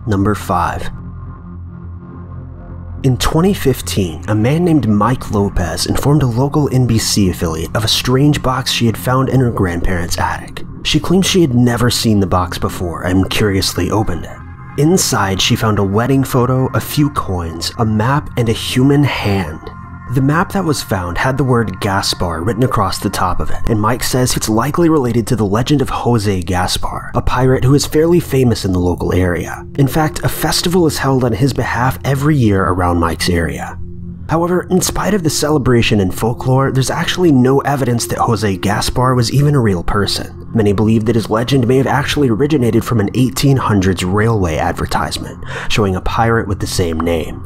Number 5. In 2015, a man named Mike Lopez informed a local NBC affiliate of a strange box she had found in her grandparents' attic. She claimed she had never seen the box before and curiously opened it. Inside, she found a wedding photo, a few coins, a map, and a human hand. The map that was found had the word Gaspar written across the top of it, and Mike says it's likely related to the legend of Jose Gaspar, a pirate who is fairly famous in the local area. In fact, a festival is held on his behalf every year around Mike's area. However, in spite of the celebration and folklore, there's actually no evidence that Jose Gaspar was even a real person. Many believe that his legend may have actually originated from an 1800s railway advertisement, showing a pirate with the same name.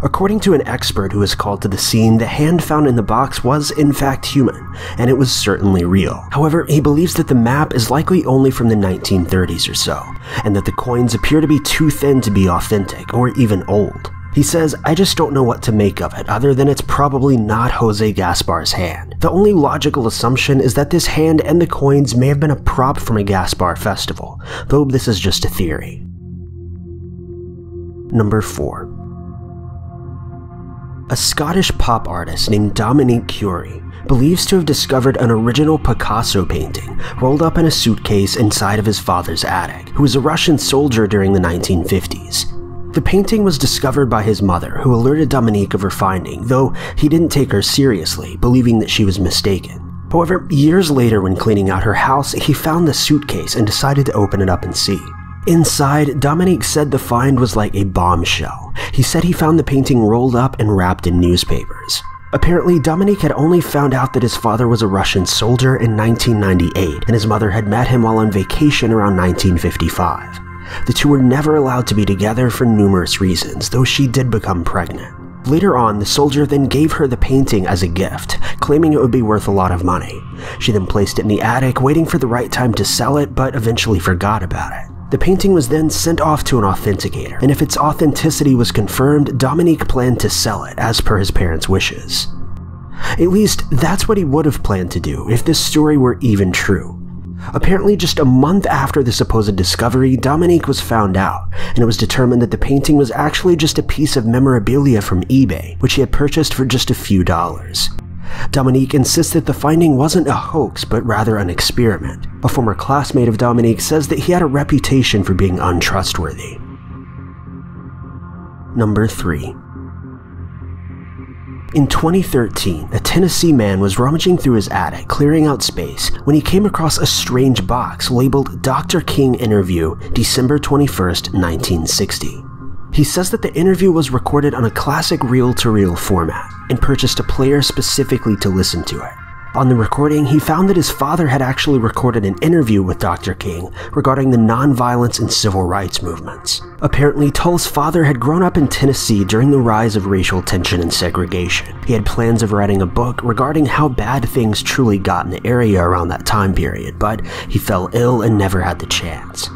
According to an expert who was called to the scene, the hand found in the box was in fact human, and it was certainly real. However, he believes that the map is likely only from the 1930s or so, and that the coins appear to be too thin to be authentic, or even old. He says, "I just don't know what to make of it, other than it's probably not Jose Gaspar's hand. The only logical assumption is that this hand and the coins may have been a prop from a Gaspar festival, though this is just a theory." Number 4. A Scottish pop artist named Dominique Curie believes to have discovered an original Picasso painting rolled up in a suitcase inside of his father's attic, who was a Russian soldier during the 1950s. The painting was discovered by his mother, who alerted Dominique of her finding, though he didn't take her seriously, believing that she was mistaken. However, years later when cleaning out her house, he found the suitcase and decided to open it up and see. Inside, Dominique said the find was like a bombshell. He said he found the painting rolled up and wrapped in newspapers. Apparently, Dominique had only found out that his father was a Russian soldier in 1998, and his mother had met him while on vacation around 1955. The two were never allowed to be together for numerous reasons, though she did become pregnant. Later on, the soldier then gave her the painting as a gift, claiming it would be worth a lot of money. She then placed it in the attic, waiting for the right time to sell it, but eventually forgot about it. The painting was then sent off to an authenticator, and if its authenticity was confirmed, Dominique planned to sell it, as per his parents' wishes. At least, that's what he would have planned to do, if this story were even true. Apparently, just a month after the supposed discovery, Dominique was found out, and it was determined that the painting was actually just a piece of memorabilia from eBay, which he had purchased for just a few dollars. Dominique insists that the finding wasn't a hoax, but rather an experiment. A former classmate of Dominique says that he had a reputation for being untrustworthy. Number 3. In 2013, a Tennessee man was rummaging through his attic, clearing out space, when he came across a strange box labeled Dr. King Interview, December 21st, 1960. He says that the interview was recorded on a classic reel-to-reel format, and purchased a player specifically to listen to it. On the recording, he found that his father had actually recorded an interview with Dr. King regarding the nonviolence and civil rights movements. Apparently, Tull's father had grown up in Tennessee during the rise of racial tension and segregation. He had plans of writing a book regarding how bad things truly got in the area around that time period, but he fell ill and never had the chance.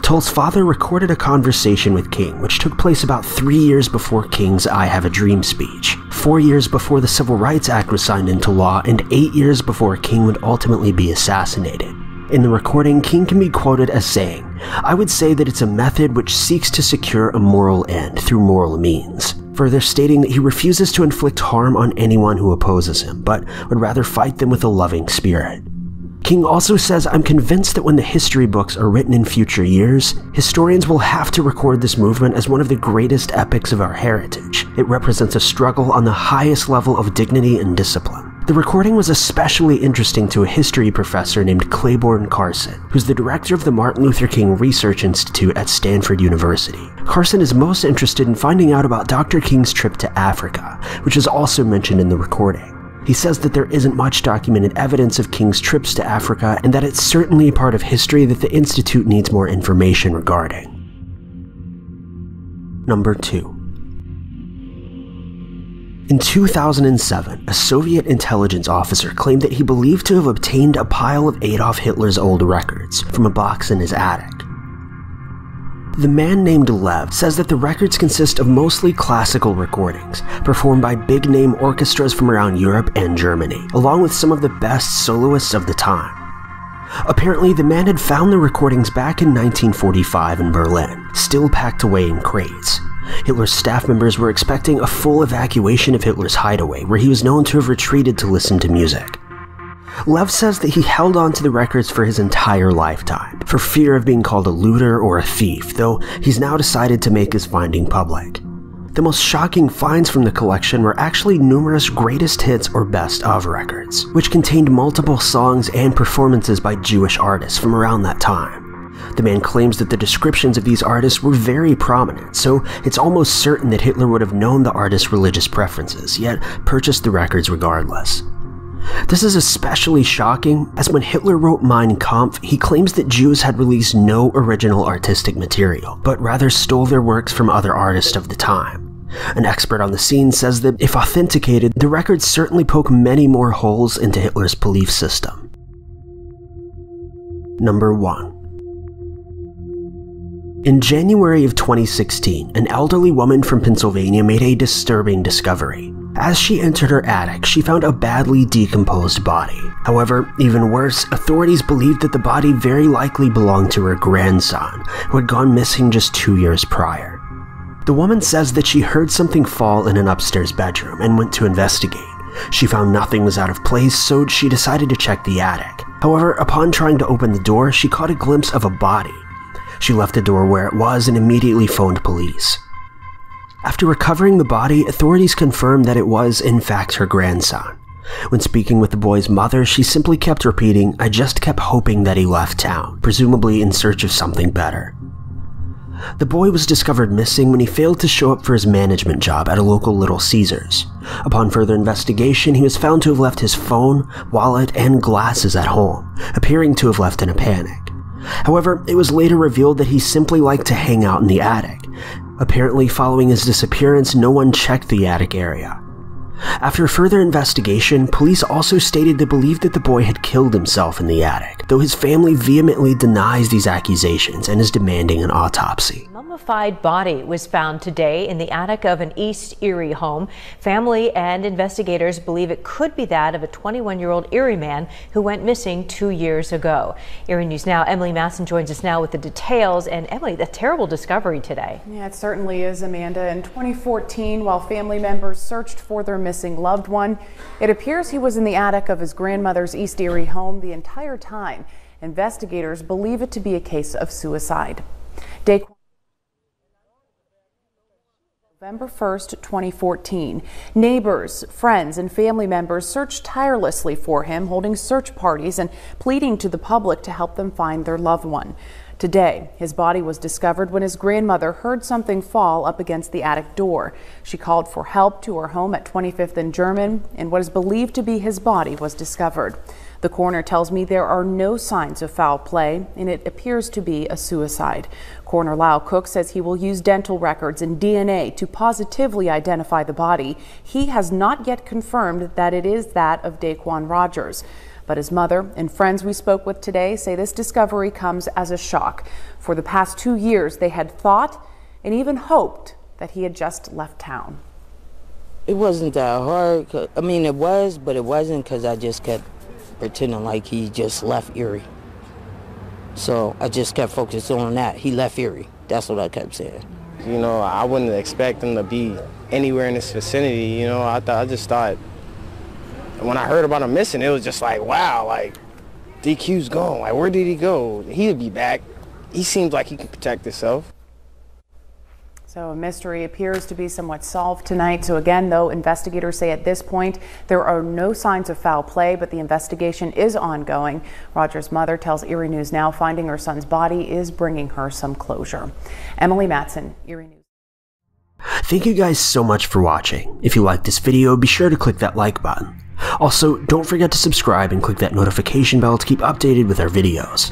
Tull's father recorded a conversation with King, which took place about 3 years before King's I Have a Dream speech, 4 years before the Civil Rights Act was signed into law, and 8 years before King would ultimately be assassinated. In the recording, King can be quoted as saying, "I would say that it's a method which seeks to secure a moral end through moral means," further stating that he refuses to inflict harm on anyone who opposes him, but would rather fight them with a loving spirit. King also says, "I'm convinced that when the history books are written in future years, historians will have to record this movement as one of the greatest epics of our heritage. It represents a struggle on the highest level of dignity and discipline." The recording was especially interesting to a history professor named Claiborne Carson, who's the director of the Martin Luther King Research Institute at Stanford University. Carson is most interested in finding out about Dr. King's trip to Africa, which is also mentioned in the recording. He says that there isn't much documented evidence of King's trips to Africa, and that it's certainly a part of history that the Institute needs more information regarding. Number 2. In 2007, a Soviet intelligence officer claimed that he believed to have obtained a pile of Adolf Hitler's old records from a box in his attic. The man named Lev says that the records consist of mostly classical recordings, performed by big-name orchestras from around Europe and Germany, along with some of the best soloists of the time. Apparently, the man had found the recordings back in 1945 in Berlin, still packed away in crates. Hitler's staff members were expecting a full evacuation of Hitler's hideaway, where he was known to have retreated to listen to music. Lev says that he held on to the records for his entire lifetime, for fear of being called a looter or a thief, though he's now decided to make his finding public. The most shocking finds from the collection were actually numerous greatest hits or best of records, which contained multiple songs and performances by Jewish artists from around that time. The man claims that the descriptions of these artists were very prominent, so it's almost certain that Hitler would have known the artists' religious preferences, yet purchased the records regardless. This is especially shocking, as when Hitler wrote Mein Kampf, he claims that Jews had released no original artistic material, but rather stole their works from other artists of the time. An expert on the scene says that, if authenticated, the records certainly poke many more holes into Hitler's belief system. Number 1. In January of 2016, an elderly woman from Pennsylvania made a disturbing discovery. As she entered her attic, she found a badly decomposed body. However, even worse, authorities believed that the body very likely belonged to her grandson, who had gone missing just 2 years prior. The woman says that she heard something fall in an upstairs bedroom and went to investigate. She found nothing was out of place, so she decided to check the attic. However, upon trying to open the door, she caught a glimpse of a body. She left the door where it was and immediately phoned police. After recovering the body, authorities confirmed that it was, in fact, her grandson. When speaking with the boy's mother, she simply kept repeating, "I just kept hoping that he left town," presumably in search of something better. The boy was discovered missing when he failed to show up for his management job at a local Little Caesars. Upon further investigation, he was found to have left his phone, wallet, and glasses at home, appearing to have left in a panic. However, it was later revealed that he simply liked to hang out in the attic. Apparently, following his disappearance, no one checked the attic area. After further investigation, police also stated they believed that the boy had killed himself in the attic, though his family vehemently denies these accusations and is demanding an autopsy. A mummified body was found today in the attic of an East Erie home. Family and investigators believe it could be that of a 21-year-old Erie man who went missing 2 years ago. Erie News Now, Emily Masson joins us now with the details. And Emily, the terrible discovery today. Yeah, it certainly is, Amanda. In 2014, while family members searched for their missing loved one, it appears he was in the attic of his grandmother's East Erie home the entire time. Investigators believe it to be a case of suicide. November 1st, 2014. Neighbors, friends, and family members searched tirelessly for him, holding search parties and pleading to the public to help them find their loved one. Today, his body was discovered when his grandmother heard something fall up against the attic door. She called for help to her home at 25th and German, and what is believed to be his body was discovered. The coroner tells me there are no signs of foul play, and it appears to be a suicide. Coroner Lau Cook says he will use dental records and DNA to positively identify the body. He has not yet confirmed that it is that of Daquan Rogers. But his mother and friends we spoke with today say this discovery comes as a shock. For the past 2 years, they had thought and even hoped that he had just left town. It wasn't that hard. I mean, it was, but it wasn't, because I just kept pretending like he just left Erie. So I just kept focusing on that. He left Erie. That's what I kept saying. You know, I wouldn't expect him to be anywhere in this vicinity. You know, I just thought, when I heard about him missing, it was just like, wow, like, DQ's gone. Like, where did he go? He'll be back. He seems like he can protect himself. So a mystery appears to be somewhat solved tonight. So again, though, investigators say at this point there are no signs of foul play, but the investigation is ongoing. Roger's mother tells Erie News Now finding her son's body is bringing her some closure. Emily Matson, Erie News. Thank you guys so much for watching. If you liked this video, be sure to click that like button. Also, don't forget to subscribe and click that notification bell to keep updated with our videos.